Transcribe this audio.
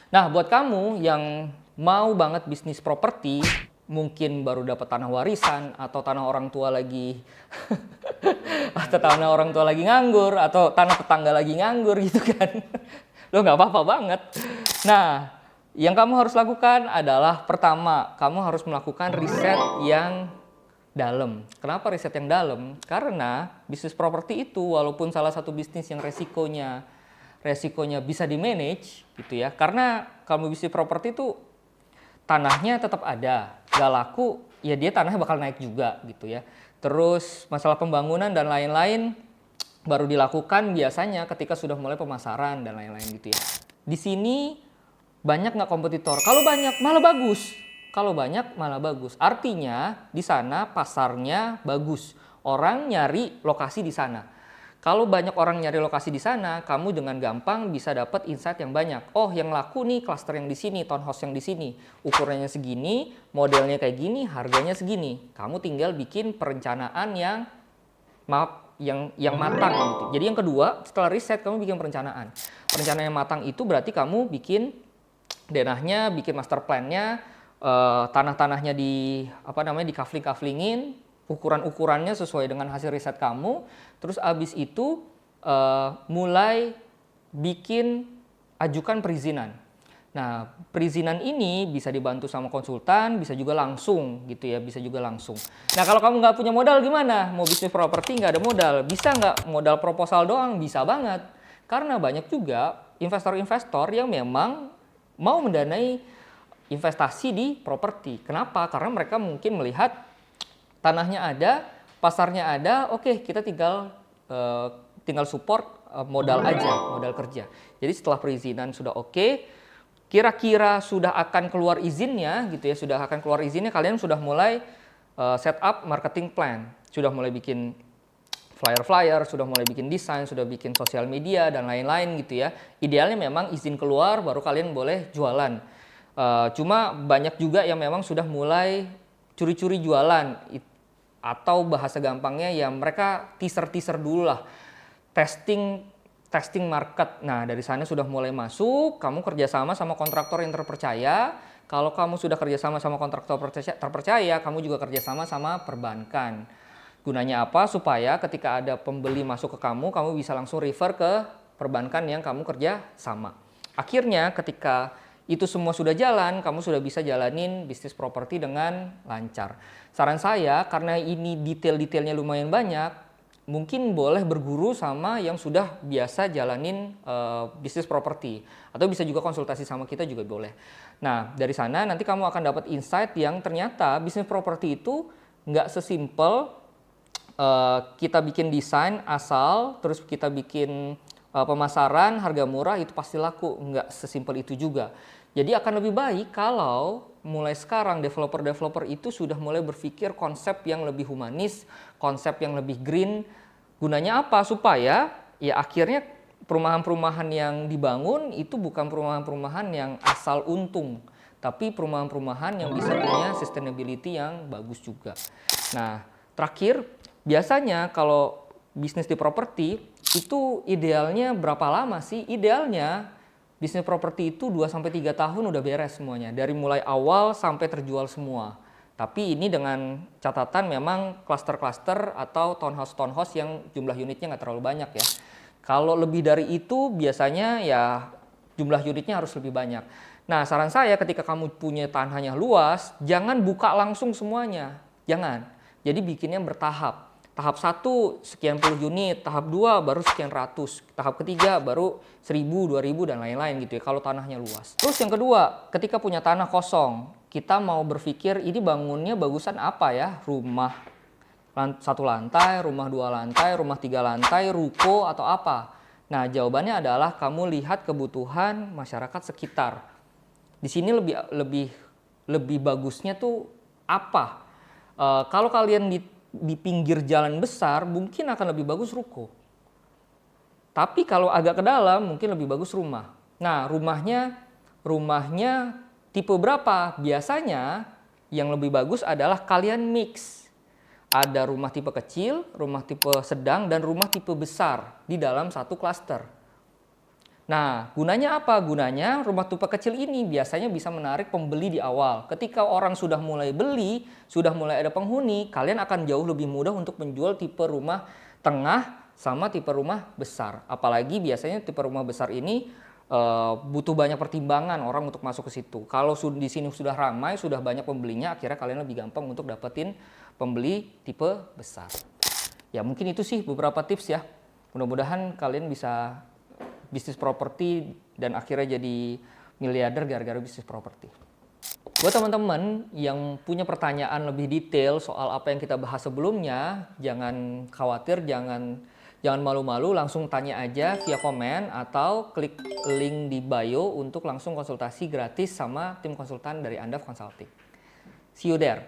Nah, buat kamu yang mau banget bisnis properti, mungkin baru dapat tanah warisan atau tanah orang tua lagi atau tanah orang tua lagi nganggur atau tanah tetangga lagi nganggur gitu kan. Lo nggak apa-apa banget. Nah, yang kamu harus lakukan adalah pertama, kamu harus melakukan riset yang dalam. Kenapa riset yang dalam? Karena bisnis properti itu walaupun salah satu bisnis yang resikonya bisa di-manage gitu ya. Karena kalau bisnis properti itu tanahnya tetap ada, gak laku, ya dia tanahnya bakal naik juga gitu ya. Terus masalah pembangunan dan lain-lain baru dilakukan biasanya ketika sudah mulai pemasaran dan lain-lain gitu ya. Di sini banyak nggak kompetitor? Kalau banyak malah bagus. Kalau banyak malah bagus. Artinya di sana pasarnya bagus. Orang nyari lokasi di sana. Kalau banyak orang nyari lokasi di sana, kamu dengan gampang bisa dapat insight yang banyak. Oh, yang laku nih cluster yang di sini, townhouse yang di sini. Ukurannya segini, modelnya kayak gini, harganya segini. Kamu tinggal bikin perencanaan yang matang gitu. Jadi yang kedua, setelah riset kamu bikin perencanaan. Perencanaan yang matang itu berarti kamu bikin denahnya, bikin master plan-nya, tanah-tanahnya di kafling-kaflingin, ukuran-ukurannya sesuai dengan hasil riset kamu. Terus abis itu mulai ajukan perizinan. Nah, perizinan ini bisa dibantu sama konsultan, bisa juga langsung gitu ya, bisa juga langsung. Nah, kalau kamu nggak punya modal gimana? Mau bisnis properti nggak ada modal, bisa nggak modal proposal doang? Bisa banget. Karena banyak juga investor-investor yang memang mau mendanai investasi di properti. Kenapa? Karena mereka mungkin melihat tanahnya ada, pasarnya ada, oke kita tinggal support modal aja, modal kerja. Jadi setelah perizinan sudah oke, kira-kira sudah akan keluar izinnya gitu ya, kalian sudah mulai set up marketing plan, sudah mulai bikin flyer-flyer, sudah mulai bikin desain, sudah bikin sosial media dan lain-lain gitu ya. Idealnya memang izin keluar baru kalian boleh jualan. Cuma banyak juga yang memang sudah mulai curi-curi jualan, atau bahasa gampangnya ya mereka teaser dulu lah, testing market. Nah, dari sana sudah mulai masuk, kamu kerjasama sama kontraktor yang terpercaya. Kalau kamu sudah kerjasama sama kontraktor terpercaya, kamu juga kerjasama sama perbankan. Gunanya apa? Supaya ketika ada pembeli masuk ke kamu bisa langsung refer ke perbankan yang kamu kerja sama. Akhirnya ketika itu semua sudah jalan, kamu sudah bisa jalanin bisnis properti dengan lancar. Saran saya, karena ini detail-detailnya lumayan banyak, mungkin boleh berguru sama yang sudah biasa jalanin bisnis properti. Atau bisa juga konsultasi sama kita juga boleh. Nah, dari sana nanti kamu akan dapat insight yang ternyata bisnis properti itu nggak sesimpel kita bikin desain asal, terus kita bikin pemasaran harga murah itu pasti laku. Nggak sesimpel itu juga. Jadi akan lebih baik kalau mulai sekarang developer-developer itu sudah mulai berpikir konsep yang lebih humanis, konsep yang lebih green. Gunanya apa? Supaya ya akhirnya perumahan-perumahan yang dibangun itu bukan perumahan-perumahan yang asal untung, tapi perumahan-perumahan yang bisa punya sustainability yang bagus juga. Nah, terakhir, biasanya kalau bisnis di properti itu idealnya berapa lama sih? Idealnya bisnis properti itu 2-3 tahun udah beres semuanya. Dari mulai awal sampai terjual semua. Tapi ini dengan catatan memang cluster-cluster atau townhouse yang jumlah unitnya nggak terlalu banyak ya. Kalau lebih dari itu biasanya ya jumlah unitnya harus lebih banyak. Nah, saran saya ketika kamu punya tanahnya luas, jangan buka langsung semuanya. Jangan. Jadi bikinnya bertahap. Tahap 1 sekian puluh unit, tahap 2 baru sekian ratus, tahap ketiga baru 1000, 2000 dan lain-lain gitu ya kalau tanahnya luas. Terus yang kedua, ketika punya tanah kosong, kita mau berpikir ini bangunnya bagusan apa ya? Rumah 1 lantai, rumah 2 lantai, rumah 3 lantai, ruko atau apa? Nah, jawabannya adalah kamu lihat kebutuhan masyarakat sekitar. Di sini lebih bagusnya tuh apa? Kalau kalian di pinggir jalan besar mungkin akan lebih bagus ruko. Tapi kalau agak ke dalam mungkin lebih bagus rumah. Nah, rumahnya tipe berapa? Biasanya yang lebih bagus adalah kalian mix. Ada rumah tipe kecil, rumah tipe sedang, dan rumah tipe besar di dalam satu klaster. Nah, gunanya apa? Gunanya rumah tipe kecil ini biasanya bisa menarik pembeli di awal. Ketika orang sudah mulai beli, sudah mulai ada penghuni, kalian akan jauh lebih mudah untuk menjual tipe rumah tengah sama tipe rumah besar. Apalagi biasanya tipe rumah besar ini butuh banyak pertimbangan orang untuk masuk ke situ. Kalau di sini sudah ramai, sudah banyak pembelinya, akhirnya kalian lebih gampang untuk dapetin pembeli tipe besar. Ya mungkin itu sih beberapa tips ya. Mudah-mudahan kalian bisa bisnis properti dan akhirnya jadi miliarder gara-gara bisnis properti. Buat teman-teman yang punya pertanyaan lebih detail soal apa yang kita bahas sebelumnya, jangan khawatir, jangan malu-malu, langsung tanya aja via komen atau klik link di bio untuk langsung konsultasi gratis sama tim konsultan dari Andaf Consulting. See you there.